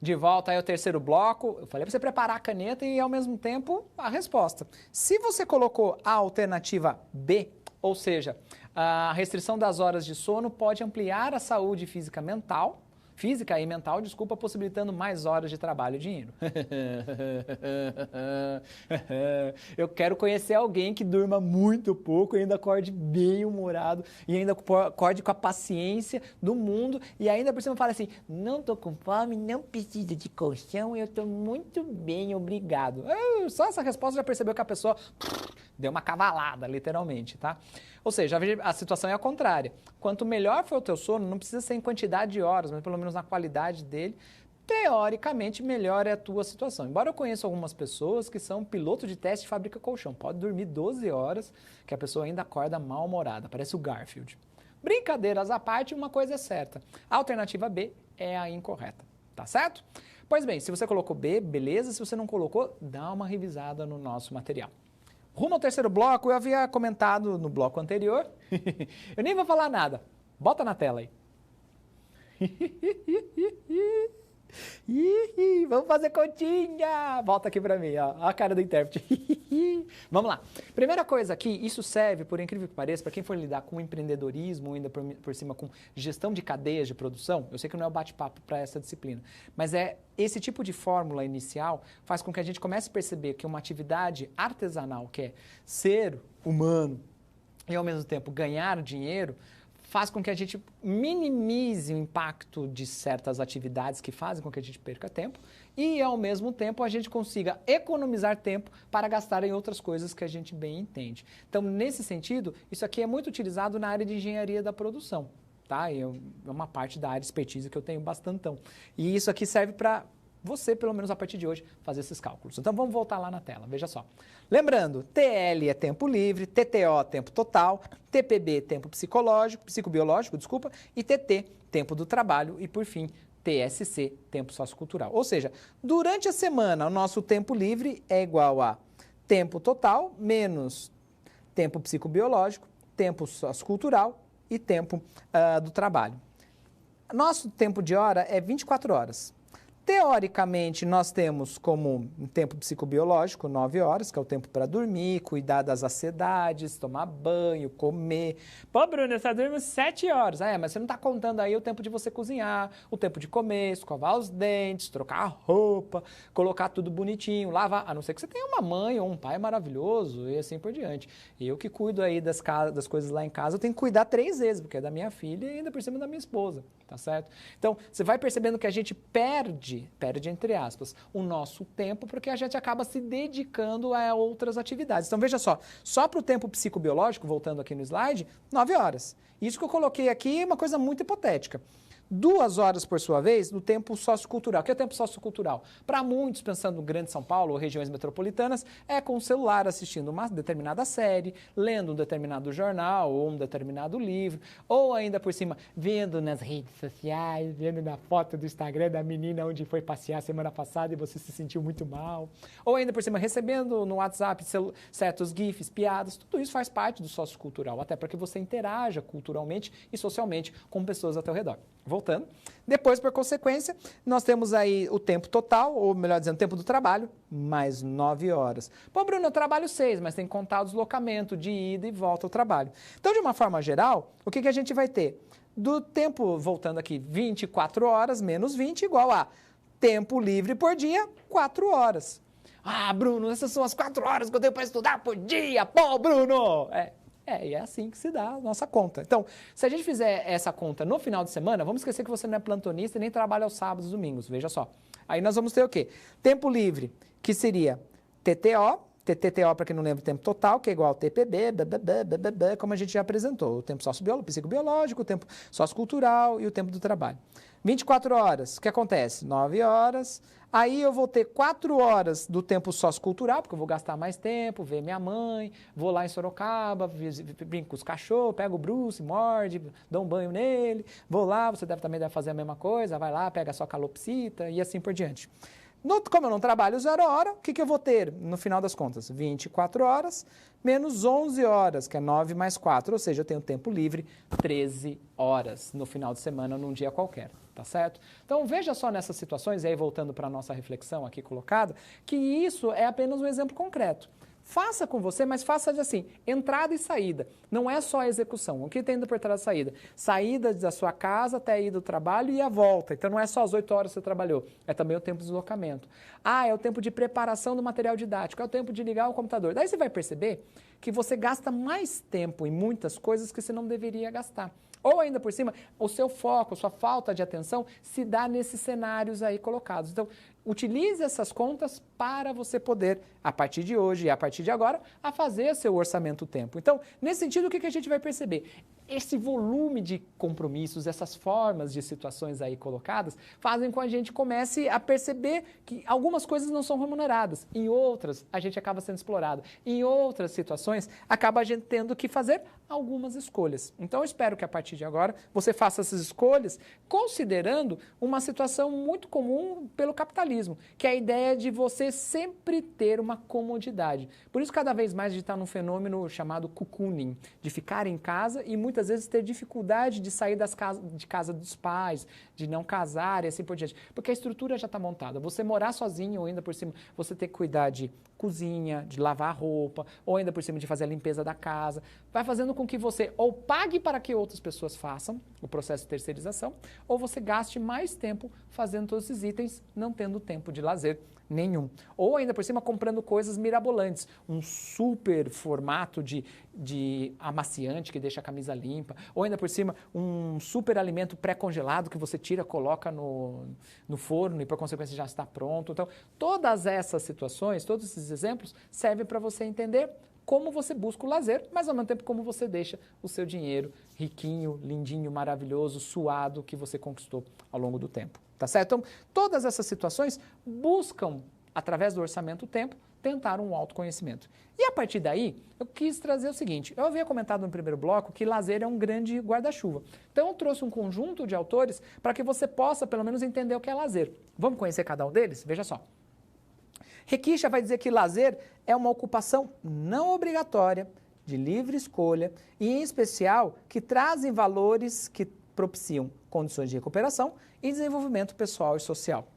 De volta aí ao terceiro bloco. Eu falei para você preparar a caneta e, ao mesmo tempo, a resposta. Se você colocou a alternativa B, ou seja, a restrição das horas de sono pode ampliar a saúde física e mental, desculpa, possibilitando mais horas de trabalho e dinheiro. Eu quero conhecer alguém que durma muito pouco e ainda acorde bem humorado e ainda acorde com a paciência do mundo e ainda por cima fala assim, não tô com fome, não preciso de colchão, eu tô muito bem, obrigado. Só essa resposta já percebeu que a pessoa deu uma cavalada, literalmente, tá? Ou seja, a situação é a contrária. Quanto melhor for o teu sono, não precisa ser em quantidade de horas, mas pelo menos na qualidade dele, teoricamente melhor é a tua situação. Embora eu conheça algumas pessoas que são piloto de teste e fabrica colchão. Pode dormir 12 horas que a pessoa ainda acorda mal-humorada, parece o Garfield. Brincadeiras à parte, uma coisa é certa. A alternativa B é a incorreta, tá certo? Pois bem, se você colocou B, beleza. Se você não colocou, dá uma revisada no nosso material. Rumo ao terceiro bloco, eu havia comentado no bloco anterior. Eu nem vou falar nada. Bota na tela aí. Vamos fazer continha! Volta aqui pra mim, ó. A cara do intérprete. Vamos lá. Primeira coisa aqui, isso serve, por incrível que pareça, para quem for lidar com empreendedorismo, ainda por cima com gestão de cadeias de produção. Eu sei que não é o bate-papo para essa disciplina, mas esse tipo de fórmula inicial faz com que a gente comece a perceber que uma atividade artesanal, que é ser humano e ao mesmo tempo ganhar dinheiro, faz com que a gente minimize o impacto de certas atividades que fazem com que a gente perca tempo e, ao mesmo tempo, a gente consiga economizar tempo para gastar em outras coisas que a gente bem entende. Então, nesse sentido, isso aqui é muito utilizado na área de engenharia da produção, tá? É uma parte da área de expertise que eu tenho bastantão. E isso aqui serve para você, pelo menos a partir de hoje, fazer esses cálculos. Então, vamos voltar lá na tela, veja só. Lembrando, TL é tempo livre, TTO, tempo total, TPB, tempo psicobiológico, e TT, tempo do trabalho e, por fim, TSC, tempo sociocultural. Ou seja, durante a semana, o nosso tempo livre é igual a tempo total menos tempo psicobiológico, tempo sociocultural e tempo do trabalho. Nosso tempo de hora é 24 horas. Teoricamente, nós temos como um tempo psicobiológico 9 horas, que é o tempo para dormir, cuidar das ansiedades, tomar banho, comer. Pô, Bruno, você dorme 7 horas. Mas você não está contando aí o tempo de você cozinhar, o tempo de comer, escovar os dentes, trocar a roupa, colocar tudo bonitinho, lavar. A não ser que você tenha uma mãe ou um pai maravilhoso e assim por diante. Eu que cuido aí das coisas lá em casa, eu tenho que cuidar 3 vezes, porque é da minha filha e ainda por cima da minha esposa, tá certo? Então, você vai percebendo que a gente perde entre aspas, o nosso tempo, porque a gente acaba se dedicando a outras atividades. Então, veja só para o tempo psicobiológico, voltando aqui no slide, 9 horas. Isso que eu coloquei aqui é uma coisa muito hipotética. 2 horas, por sua vez, no tempo sociocultural. O que é o tempo sociocultural? Para muitos, pensando no Grande São Paulo ou regiões metropolitanas, é com o celular assistindo uma determinada série, lendo um determinado jornal ou um determinado livro, ou ainda por cima, vendo nas redes sociais, vendo na foto do Instagram da menina onde foi passear semana passada e você se sentiu muito mal, ou ainda por cima, recebendo no WhatsApp certos GIFs, piadas, tudo isso faz parte do sociocultural, até para que você interaja culturalmente e socialmente com pessoas ao teu redor. Voltando. Depois, por consequência, nós temos aí o tempo total, ou melhor dizendo, o tempo do trabalho, mais 9 horas. Pô, Bruno, eu trabalho 6, mas tem que contar o deslocamento de ida e volta ao trabalho. Então, de uma forma geral, o que a gente vai ter? Do tempo, voltando aqui, 24 horas menos 20 igual a tempo livre por dia, 4 horas. Ah, Bruno, essas são as 4 horas que eu tenho para estudar por dia. Pô, Bruno! E é assim que se dá a nossa conta. Então, se a gente fizer essa conta no final de semana, vamos esquecer que você não é plantonista e nem trabalha aos sábados e domingos, veja só. Aí nós vamos ter o quê? Tempo livre, que seria TTO, para quem não lembra, tempo total, que é igual ao TPB, como a gente já apresentou. O tempo psicobiológico, o tempo sociocultural e o tempo do trabalho. 24 horas, o que acontece? 9 horas. Aí eu vou ter 4 horas do tempo sociocultural, porque eu vou gastar mais tempo, ver minha mãe, vou lá em Sorocaba, brinco com os cachorros, pego o Bruce, morde, dou um banho nele, vou lá, você deve fazer a mesma coisa, vai lá, pega a sua calopsita e assim por diante. Como eu não trabalho 0 hora, o que eu vou ter no final das contas? 24 horas menos 11 horas, que é 9 mais 4, ou seja, eu tenho tempo livre 13 horas no final de semana, num dia qualquer, tá certo? Então veja só nessas situações, e aí voltando para a nossa reflexão aqui colocada, que isso é apenas um exemplo concreto. Faça com você, mas faça assim, entrada e saída. Não é só a execução. O que tem por trás da saída? Saída da sua casa até ir do trabalho e a volta. Então não é só as 8 horas que você trabalhou, é também o tempo de deslocamento. É o tempo de preparação do material didático, é o tempo de ligar o computador. Daí você vai perceber que você gasta mais tempo em muitas coisas que você não deveria gastar. Ou ainda por cima, o seu foco, a sua falta de atenção se dá nesses cenários aí colocados. Então, utilize essas contas para você poder, a partir de hoje e a partir de agora, a fazer seu orçamento tempo. Então, nesse sentido, o que a gente vai perceber? Esse volume de compromissos, essas formas de situações aí colocadas, fazem com que a gente comece a perceber que algumas coisas não são remuneradas, em outras a gente acaba sendo explorado, em outras situações acaba a gente tendo que fazer algumas escolhas. Então eu espero que a partir de agora você faça essas escolhas considerando uma situação muito comum pelo capitalismo, que é a ideia de você sempre ter uma comodidade. Por isso cada vez mais a gente está num fenômeno chamado cocooning, de ficar em casa e muitas vezes ter dificuldade de sair de casa dos pais, de não casar e assim por diante, porque a estrutura já está montada. Você morar sozinho ou ainda por cima, você ter que cuidar de cozinha, de lavar a roupa, ou ainda por cima de fazer a limpeza da casa, vai fazendo com que você ou pague para que outras pessoas façam o processo de terceirização, ou você gaste mais tempo fazendo todos esses itens, não tendo tempo de lazer nenhum. Ou ainda por cima comprando coisas mirabolantes, um super formato de amaciante que deixa a camisa limpa, ou ainda por cima um super alimento pré-congelado que você tira, coloca no forno e por consequência já está pronto. Então, todas essas situações, todos esses exemplos servem para você entender como você busca o lazer, mas ao mesmo tempo como você deixa o seu dinheiro riquinho, lindinho, maravilhoso, suado que você conquistou ao longo do tempo. Tá certo? Então, todas essas situações buscam, através do orçamento tempo, tentar um autoconhecimento. E a partir daí, eu quis trazer o seguinte, eu havia comentado no primeiro bloco que lazer é um grande guarda-chuva. Então eu trouxe um conjunto de autores para que você possa pelo menos entender o que é lazer. Vamos conhecer cada um deles? Veja só. Requicha vai dizer que lazer é uma ocupação não obrigatória, de livre escolha e, em especial, que trazem valores que propiciam condições de recuperação e desenvolvimento pessoal e social.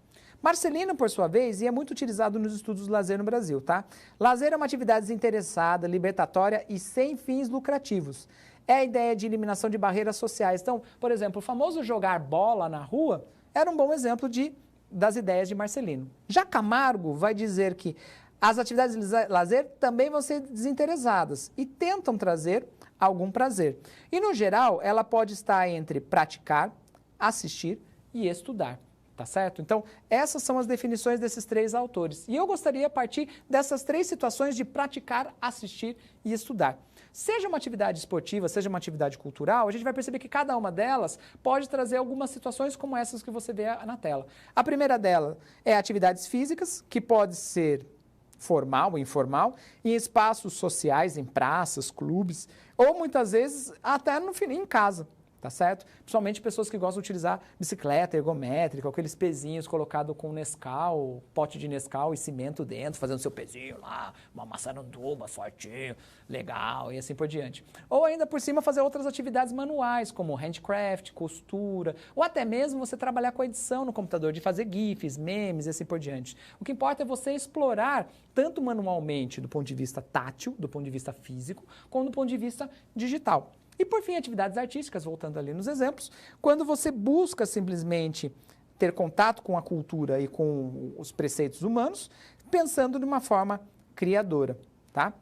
Marcelino, por sua vez, e é muito utilizado nos estudos do lazer no Brasil, tá? Lazer é uma atividade desinteressada, libertatória e sem fins lucrativos. É a ideia de eliminação de barreiras sociais. Então, por exemplo, o famoso jogar bola na rua era um bom exemplo das ideias de Marcelino. Já Camargo vai dizer que as atividades de lazer também vão ser desinteressadas e tentam trazer algum prazer. E, no geral, ela pode estar entre praticar, assistir e estudar. Tá certo? Então, essas são as definições desses 3 autores. E eu gostaria a partir dessas 3 situações de praticar, assistir e estudar. Seja uma atividade esportiva, seja uma atividade cultural, a gente vai perceber que cada uma delas pode trazer algumas situações como essas que você vê na tela. A primeira dela é atividades físicas, que pode ser formal ou informal, em espaços sociais, em praças, clubes, ou muitas vezes até em casa. Tá certo? Principalmente pessoas que gostam de utilizar bicicleta ergométrica, aqueles pezinhos colocados com Nescau, pote de Nescau e cimento dentro, fazendo seu pezinho lá, uma maçaranduba fortinho, legal e assim por diante. Ou ainda por cima fazer outras atividades manuais, como handcraft, costura, ou até mesmo você trabalhar com a edição no computador, de fazer GIFs, memes e assim por diante. O que importa é você explorar tanto manualmente do ponto de vista tátil, do ponto de vista físico, como do ponto de vista digital. E, por fim, atividades artísticas, voltando ali nos exemplos, quando você busca simplesmente ter contato com a cultura e com os preceitos humanos, pensando de uma forma criadora, tá?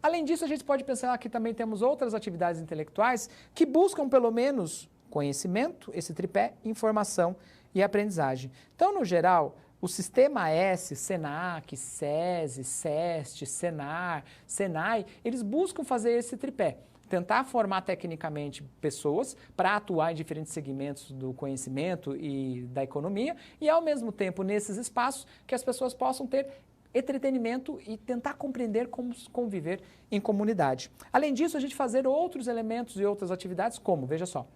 Além disso, a gente pode pensar que também temos outras atividades intelectuais que buscam, pelo menos, conhecimento, esse tripé, informação e aprendizagem. Então, no geral, o sistema S, SENAC, SESI, SEST, SENAR, SENAI, eles buscam fazer esse tripé. Tentar formar tecnicamente pessoas para atuar em diferentes segmentos do conhecimento e da economia e, ao mesmo tempo, nesses espaços, que as pessoas possam ter entretenimento e tentar compreender como conviver em comunidade. Além disso, a gente fazer outros elementos e outras atividades, como, veja só,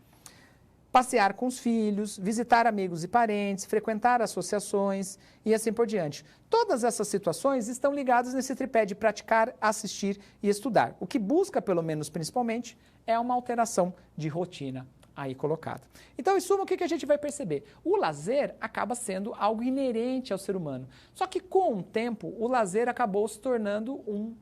passear com os filhos, visitar amigos e parentes, frequentar associações e assim por diante. Todas essas situações estão ligadas nesse tripé de praticar, assistir e estudar. O que busca, pelo menos principalmente, é uma alteração de rotina aí colocada. Então, em suma, o que a gente vai perceber? O lazer acaba sendo algo inerente ao ser humano. Só que, com o tempo, o lazer acabou se tornando um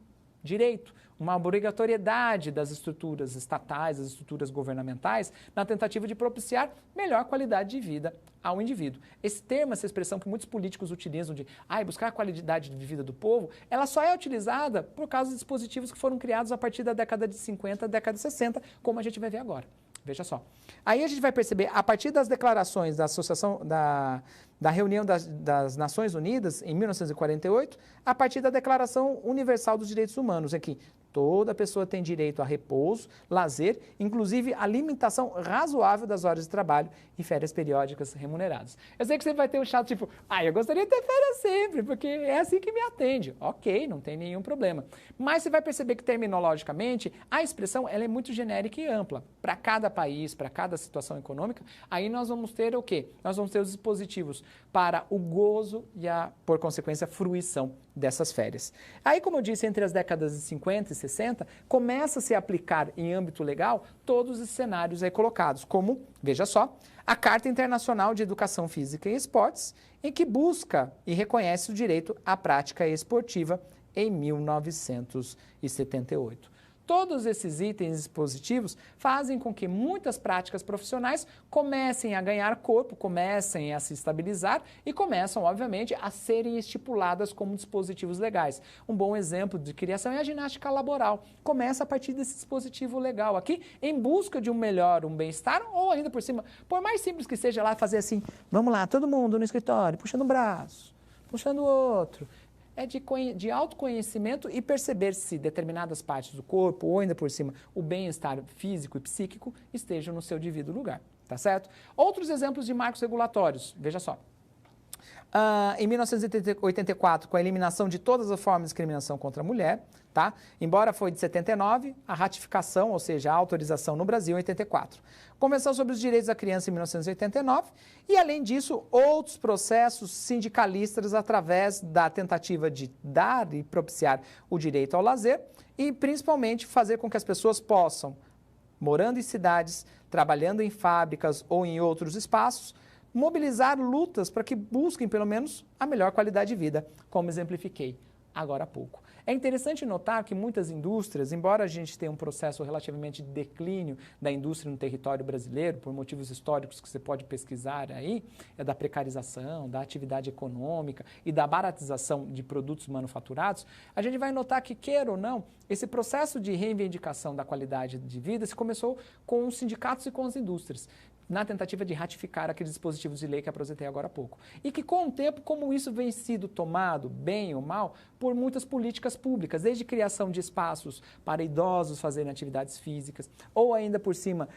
direito, uma obrigatoriedade das estruturas estatais, das estruturas governamentais, na tentativa de propiciar melhor qualidade de vida ao indivíduo. Esse termo, essa expressão que muitos políticos utilizam de buscar a qualidade de vida do povo, ela só é utilizada por causa dos dispositivos que foram criados a partir da década de 50, década de 60, como a gente vai ver agora. Veja só. Aí a gente vai perceber, a partir das declarações da Associação da reunião das Nações Unidas, em 1948, a partir da Declaração Universal dos Direitos Humanos, em que toda pessoa tem direito a repouso, lazer, inclusive a limitação razoável das horas de trabalho e férias periódicas remuneradas. Eu sei que você vai ter um chato tipo, eu gostaria de ter férias sempre, porque é assim que me atende. Ok, não tem nenhum problema. Mas você vai perceber que terminologicamente a expressão ela é muito genérica e ampla. Para cada país, para cada situação econômica, aí nós vamos ter o quê? Nós vamos ter os dispositivos para o gozo e por consequência, a fruição dessas férias. Aí, como eu disse, entre as décadas de 50 e 60, começa a se aplicar em âmbito legal todos os cenários aí colocados, como, veja só, a Carta Internacional de Educação Física e Esportes, em que busca e reconhece o direito à prática esportiva em 1978. Todos esses itens dispositivos fazem com que muitas práticas profissionais comecem a ganhar corpo, comecem a se estabilizar e começam, obviamente, a serem estipuladas como dispositivos legais. Um bom exemplo de criação é a ginástica laboral. Começa a partir desse dispositivo legal aqui, em busca de um bem-estar ou ainda por cima, por mais simples que seja lá, fazer assim, vamos lá, todo mundo no escritório, puxando um braço, puxando o outro. É de autoconhecimento e perceber se determinadas partes do corpo, ou ainda por cima, o bem-estar físico e psíquico estejam no seu devido lugar, tá certo? Outros exemplos de marcos regulatórios, veja só. Em 1984, com a eliminação de todas as formas de discriminação contra a mulher, tá? Embora foi de 79, a ratificação, ou seja, a autorização no Brasil em 84. Convenção sobre os Direitos da Criança em 1989 e, além disso, outros processos sindicalistas através da tentativa de dar e propiciar o direito ao lazer e, principalmente, fazer com que as pessoas possam, morando em cidades, trabalhando em fábricas ou em outros espaços, mobilizar lutas para que busquem, pelo menos, a melhor qualidade de vida, como exemplifiquei agora há pouco. É interessante notar que muitas indústrias, embora a gente tenha um processo relativamente de declínio da indústria no território brasileiro, por motivos históricos que você pode pesquisar aí, da precarização, da atividade econômica e da baratização de produtos manufaturados, a gente vai notar que, queira ou não, esse processo de reivindicação da qualidade de vida se começou com os sindicatos e com as indústrias, na tentativa de ratificar aqueles dispositivos de lei que apresentei agora há pouco. E que, com o tempo, como isso vem sido tomado, bem ou mal, por muitas políticas públicas, desde criação de espaços para idosos fazerem atividades físicas, ou ainda por cima,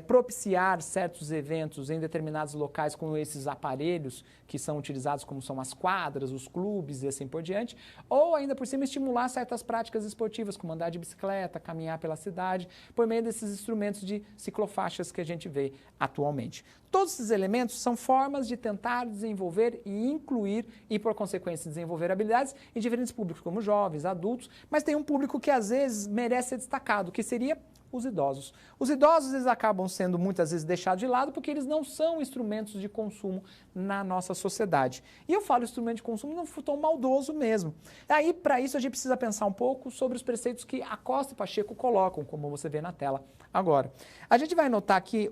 propiciar certos eventos em determinados locais com esses aparelhos que são utilizados, como são as quadras, os clubes e assim por diante, ou ainda por cima estimular certas práticas esportivas, como andar de bicicleta, caminhar pela cidade, por meio desses instrumentos de ciclofaixas que a gente vê atualmente. Todos esses elementos são formas de tentar desenvolver e incluir e, por consequência, desenvolver habilidades em diferentes públicos, como jovens, adultos, mas tem um público que às vezes merece ser destacado, que seria os idosos. Os idosos eles acabam sendo muitas vezes deixados de lado porque eles não são instrumentos de consumo na nossa sociedade. E eu falo instrumento de consumo num tom maldoso mesmo. Aí, para isso, a gente precisa pensar um pouco sobre os preceitos que Acosta e Pacheco colocam, como você vê na tela agora. A gente vai notar que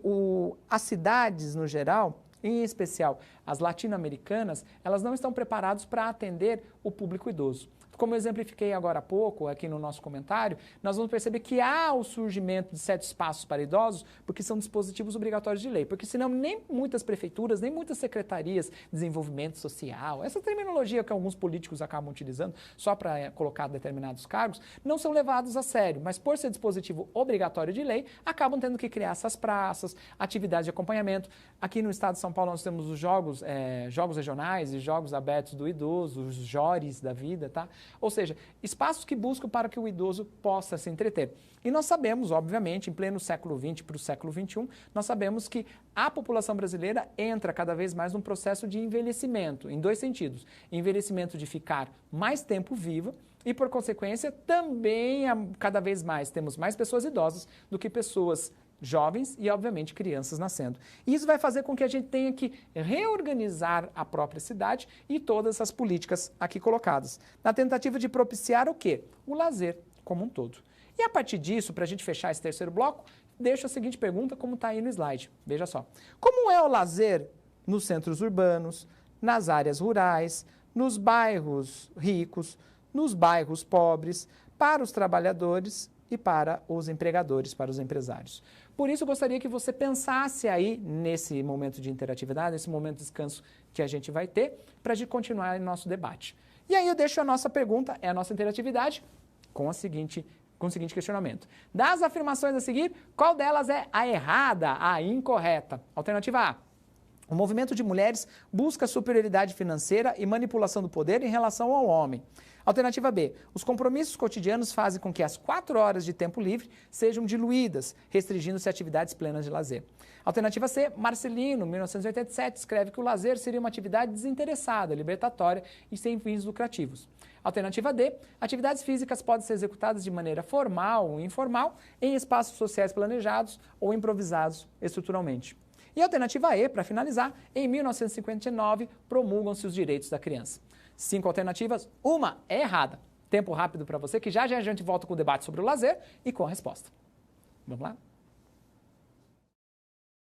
as cidades, no geral, em especial as latino-americanas, elas não estão preparadas para atender o público idoso. Como eu exemplifiquei agora há pouco, aqui no nosso comentário, nós vamos perceber que há o surgimento de certos espaços para idosos, porque são dispositivos obrigatórios de lei. Porque senão nem muitas prefeituras, nem muitas secretarias de desenvolvimento social, essa terminologia que alguns políticos acabam utilizando só para colocar determinados cargos, não são levados a sério. Mas por ser dispositivo obrigatório de lei, acabam tendo que criar essas praças, atividades de acompanhamento. Aqui no estado de São Paulo nós temos os jogos regionais e jogos abertos do idoso, os JORES da vida, tá? ou seja, espaços que buscam para que o idoso possa se entreter. E nós sabemos, obviamente, em pleno século XX para o século XXI, nós sabemos que a população brasileira entra cada vez mais num processo de envelhecimento, em dois sentidos. Envelhecimento de ficar mais tempo viva e, por consequência, também cada vez mais temos mais pessoas idosas do que pessoas jovens e, obviamente, crianças nascendo. E isso vai fazer com que a gente tenha que reorganizar a própria cidade e todas as políticas aqui colocadas, na tentativa de propiciar o quê? O lazer como um todo. E a partir disso, para a gente fechar esse terceiro bloco, deixo a seguinte pergunta, como está aí no slide. Veja só. Como é o lazer nos centros urbanos, nas áreas rurais, nos bairros ricos, nos bairros pobres, para os trabalhadores e para os empregadores, para os empresários? Por isso, eu gostaria que você pensasse aí nesse momento de interatividade, nesse momento de descanso que a gente vai ter, para a gente continuar o nosso debate. E aí eu deixo a nossa pergunta, a nossa interatividade, com o seguinte questionamento. Das afirmações a seguir, qual delas é a errada, a incorreta? Alternativa A. O movimento de mulheres busca superioridade financeira e manipulação do poder em relação ao homem. Alternativa B. Os compromissos cotidianos fazem com que as 4 horas de tempo livre sejam diluídas, restringindo-se a atividades plenas de lazer. Alternativa C. Marcelino, 1987, escreve que o lazer seria uma atividade desinteressada, libertatória e sem fins lucrativos. Alternativa D. Atividades físicas podem ser executadas de maneira formal ou informal, em espaços sociais planejados ou improvisados estruturalmente. E a alternativa E, para finalizar, em 1959, promulgam-se os direitos da criança. 5 alternativas, uma é errada. Tempo rápido para você, que já a gente volta com o debate sobre o lazer e com a resposta. Vamos lá?